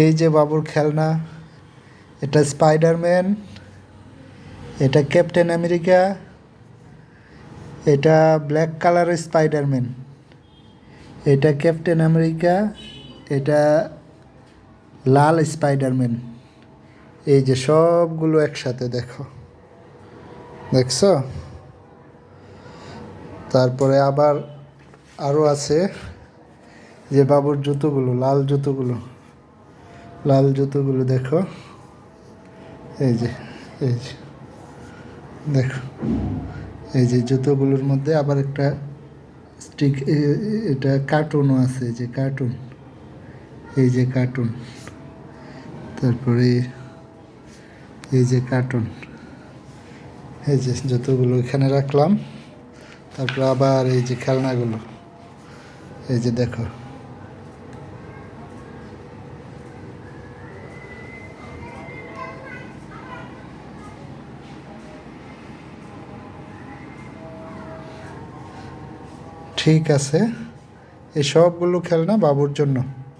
এই যে বাবুর খেলনা, এটা স্পাইডারম্যান, এটা ক্যাপ্টেন আমেরিকা, এটা ব্ল্যাক কালারের স্পাইডারম্যান, এটা ক্যাপ্টেন আমেরিকা, এটা লাল স্পাইডারম্যান। এই যে সবগুলো একসাথে দেখো, দেখছো? তারপরে আবার আরও আছে যে বাবুর জুতোগুলো, লাল জুতোগুলো দেখো, এই যে এই যে দেখো, এই যে জুতোগুলোর মধ্যে আবার একটা স্টিক, এটা কার্টুনও আছে, এই যে কার্টুন, এই যে কার্টুন, তারপরে এই যে কার্টুন, এই যে জুতোগুলো এখানে রাখলাম। তারপর আবার এই যে খেলনাগুলো, এই যে দেখো, ঠিক আছে। এই সবগুলো খেলনা বাবুর জন্য।